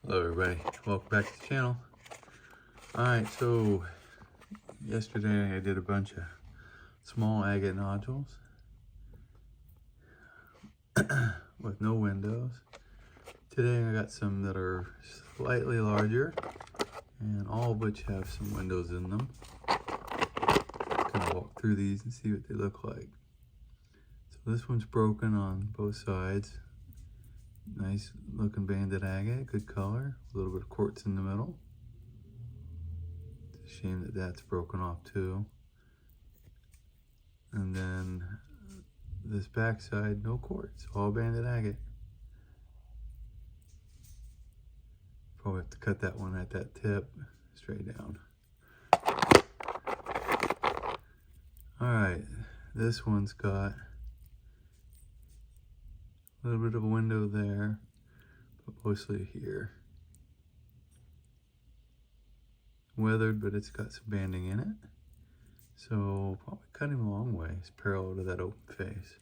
Hello everybody, welcome back to the channel. Alright, so yesterday I did a bunch of small agate nodules with no windows. Today I got some that are slightly larger and all of which have some windows in them. Kind of walk through these and see what they look like. So this one's broken on both sides. Nice looking banded agate, good color, a little bit of quartz in the middle. It's a shame that that's broken off too. And then this back side, no quartz, all banded agate. Probably have to cut that one at that tip, straight down. Alright, this one's got a little bit of a window there, but mostly here. Weathered, but it's got some banding in it. So probably cut him a long ways, parallel to that open face.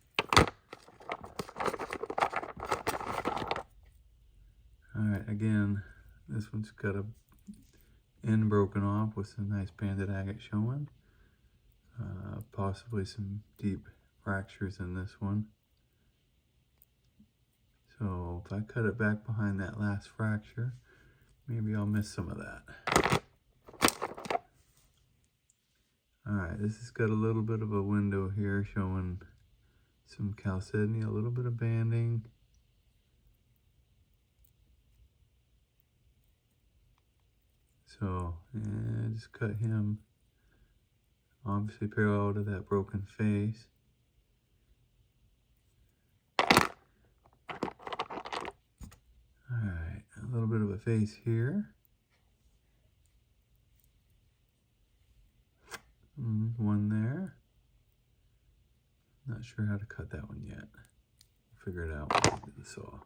Alright, again, this one's got a end broken off with some nice banded agate showing. Possibly some deep fractures in this one. So if I cut it back behind that last fracture, maybe I'll miss some of that. Alright, this has got a little bit of a window here showing some chalcedony, a little bit of banding. So, yeah, just cut him obviously parallel to that broken face. Alright, a little bit of a face here. One there. Not sure how to cut that one yet. We'll figure it out when we do the saw.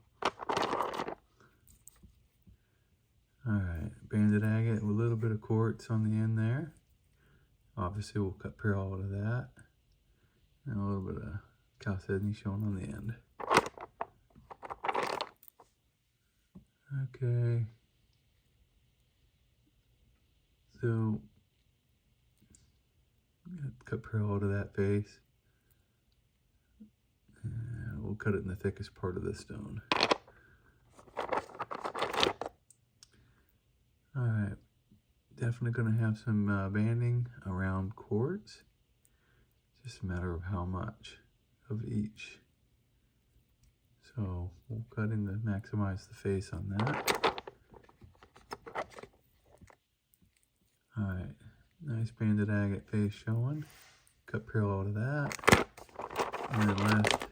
Alright, banded agate with a little bit of quartz on the end there. Obviously we'll cut parallel to that. And a little bit of chalcedony showing on the end. Okay. So, cut parallel to that face. And we'll cut it in the thickest part of the stone. Alright, definitely going to have some banding around quartz. Just a matter of how much of each. So we'll cut in to maximize the face on that. Alright, nice banded agate face showing. Cut parallel to that. And then last but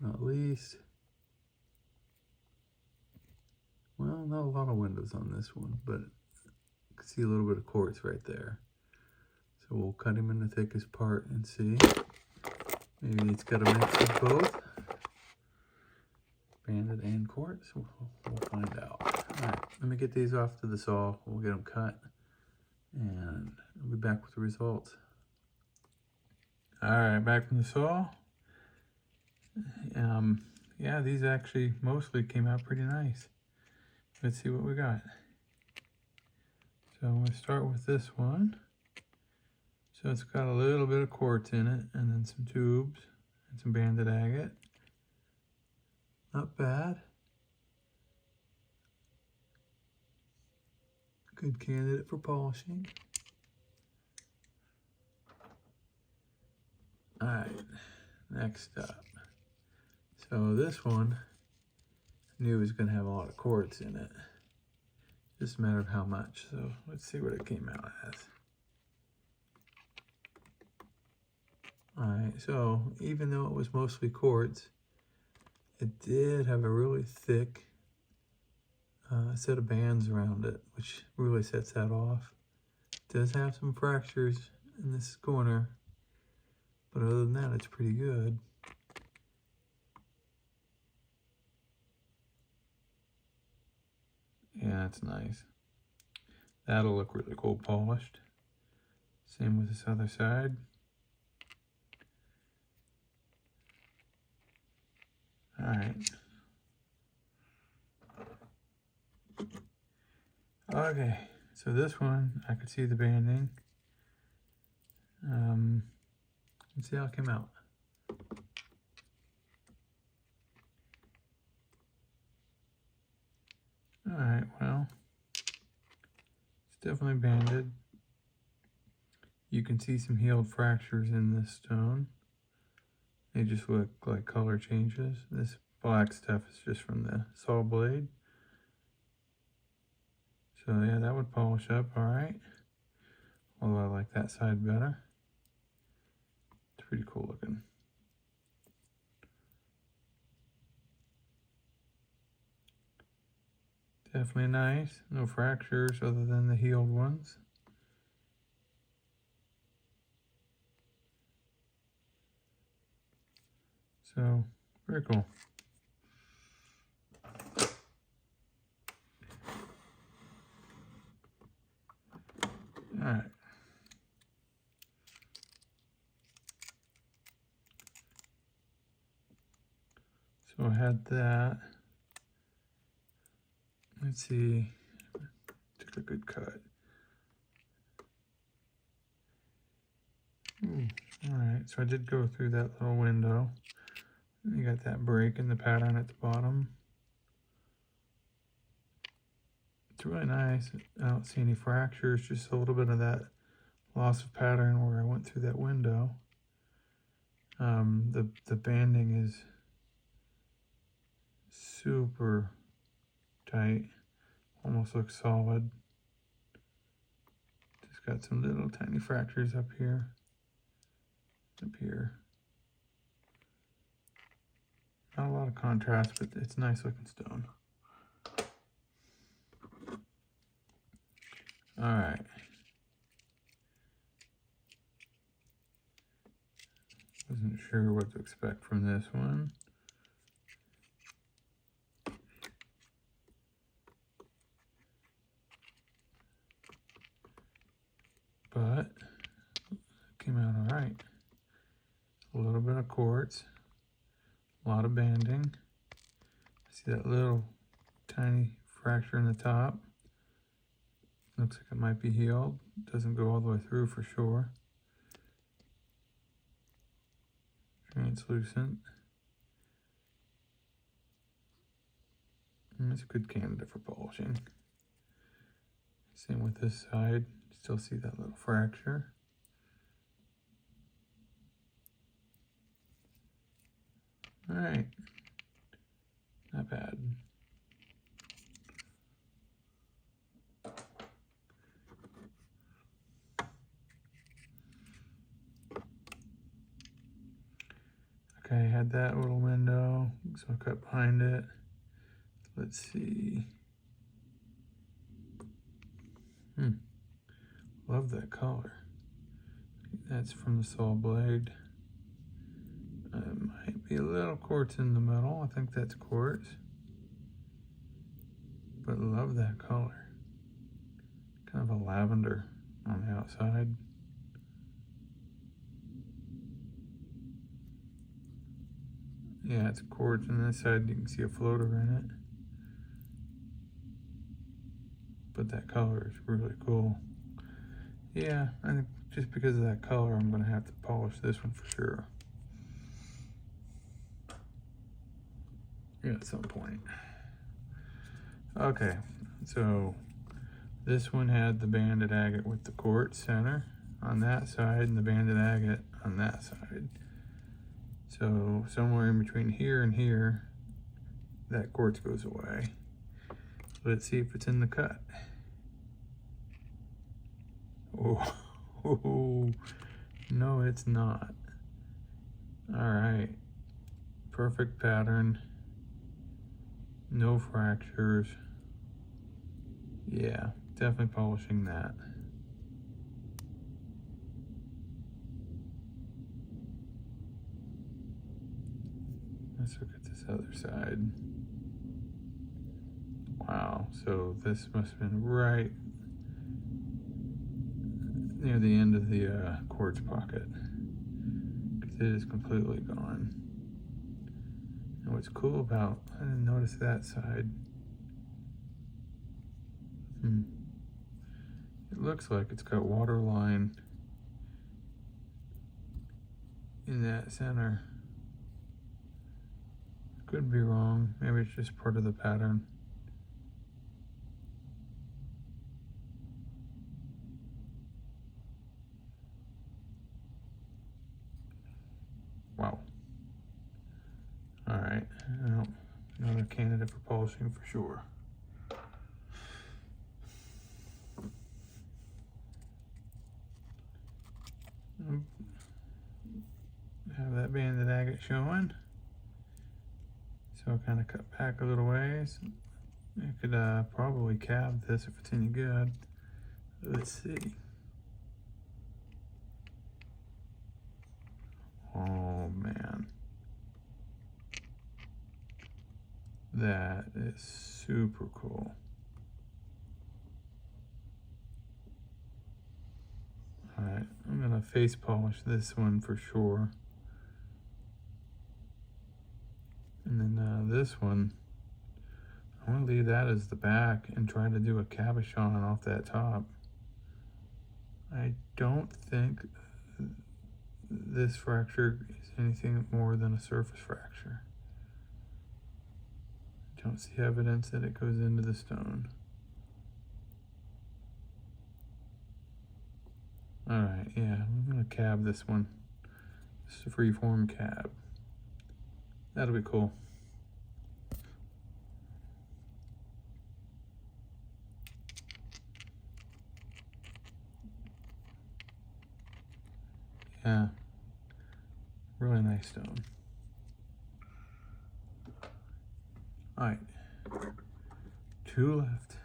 not least, well, not a lot of windows on this one, but you can see a little bit of quartz right there. So we'll cut him in the thickest part and see. Maybe it's got a mix of both. Banded and quartz. We'll find out. Alright, let me get these off to the saw. We'll get them cut. And I'll be back with the results. Alright, back from the saw. Yeah, these actually mostly came out pretty nice. Let's see what we got. So I'm going to start with this one. So it's got a little bit of quartz in it, and then some tubes, and some banded agate. Not bad. Good candidate for polishing. Alright, next up. So this one, I knew was going to have a lot of quartz in it. Just a matter of how much. So let's see what it came out as. Alright, so even though it was mostly quartz, it did have a really thick set of bands around it, which really sets that off. It does have some fractures in this corner, but other than that, it's pretty good. Yeah, that's nice. That'll look really cool polished. Same with this other side. Alright. Okay, so this one, I could see the banding. Let's see how it came out. Alright, well, it's definitely banded. You can see some healed fractures in this stone. They just look like color changes. This black stuff is just from the saw blade. So yeah, that would polish up alright. Although I like that side better. It's pretty cool looking. Definitely nice. No fractures other than the healed ones. So, very cool. Alright. So I had that. Let's see. Took a good cut. Alright, so I did go through that little window. You got that break in the pattern at the bottom. It's really nice. I don't see any fractures, just a little bit of that loss of pattern where I went through that window. The banding is super tight, almost looks solid. Just got some little tiny fractures up here, Not a lot of contrast, but it's nice looking stone. All right. Wasn't sure what to expect from this one. But it came out all right. A little bit of quartz, a lot of banding. See that little tiny fracture in the top. Looks like it might be healed. Doesn't go all the way through for sure. Translucent. And it's a good candidate for polishing. Same with this side. Still see that little fracture. All right. Not bad. Okay, I had that little window, so I cut behind it. Let's see. Love that color. That's from the saw blade. Might be a little quartz in the middle. I think that's quartz. But love that color. Kind of a lavender on the outside. Yeah, it's quartz. On this side you can see a floater in it. But that color is really cool. Yeah, I think just because of that color, I'm gonna have to polish this one for sure. Yeah, at some point. Okay, so this one had the banded agate with the quartz center on that side and the banded agate on that side. So somewhere in between here and here, that quartz goes away. Let's see if it's in the cut. Oh, no, it's not. All right, perfect pattern. No fractures. Yeah, definitely polishing that. Let's look at this other side. Wow, so this must have been right near the end of the quartz pocket, because it is completely gone. And what's cool about, I didn't notice that side. It looks like it's got water line in that center. Could be wrong. Maybe it's just part of the pattern. Wow. All right. Well, another candidate for polishing for sure. Have that banded agate showing. So I'll kind of cut back a little ways. I could probably cab this if it's any good. Let's see. Oh man. That is super cool. All right, I'm gonna face polish this one for sure. And then this one, I want to leave that as the back and try to do a cabochon off that top. I don't think this fracture is anything more than a surface fracture. Don't see evidence that it goes into the stone. All right, yeah, I'm gonna cab this one. This is a freeform cab. That'll be cool. Yeah, really nice stone. All right, 2 left.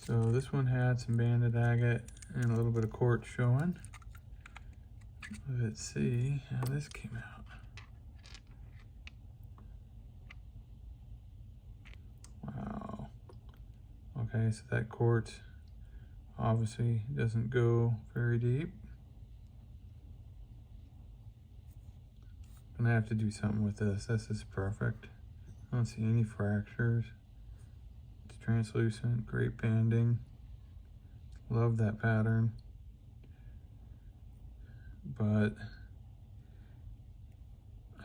So this one had some banded agate and a little bit of quartz showing. Let's see how this came out. Wow. Okay, so that quartz obviously doesn't go very deep. I'm gonna have to do something with this. This is perfect. I don't see any fractures. It's translucent, great banding. Love that pattern. But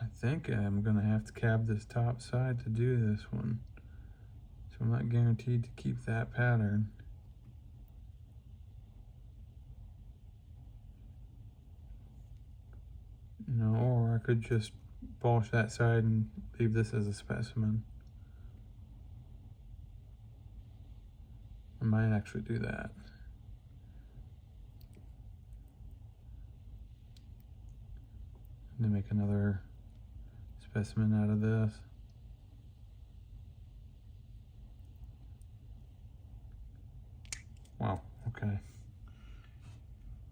I think I'm gonna have to cab this top side to do this one. So I'm not guaranteed to keep that pattern. You know, or I could just polish that side and leave this as a specimen. I might actually do that. And then make another specimen out of this. Wow, okay.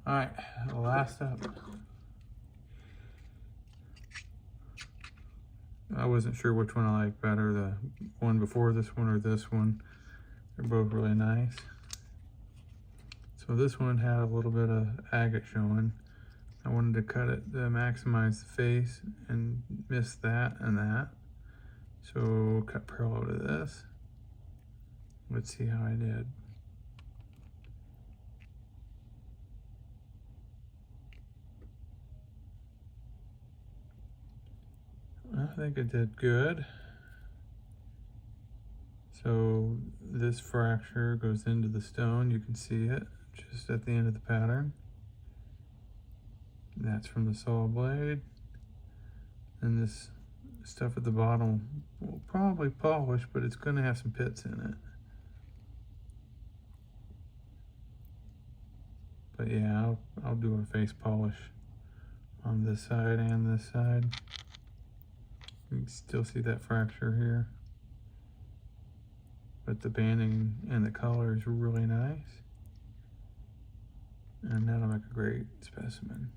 All right, last up. I wasn't sure which one I like better, the one before this one or this one. They're both really nice. So this one had a little bit of agate showing. I wanted to cut it to maximize the face and miss that and that. So cut parallel to this. Let's see how I did. I think it did good. So this fracture goes into the stone. You can see it just at the end of the pattern. That's from the saw blade. And this stuff at the bottom will probably polish, but it's going to have some pits in it. But yeah, I'll do a face polish on this side and this side. You can still see that fracture here. But the banding and the color is really nice. And that'll make a great specimen.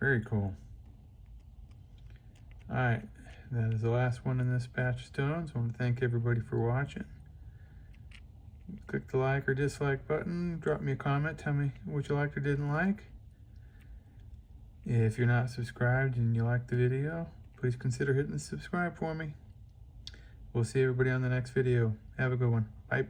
Very cool. All right, that is the last one in this batch of stones. I want to thank everybody for watching. Click the like or dislike button. Drop me a comment. Tell me what you liked or didn't like. If you're not subscribed and you like the video, please consider hitting the subscribe for me. We'll see everybody on the next video. Have a good one. Bye.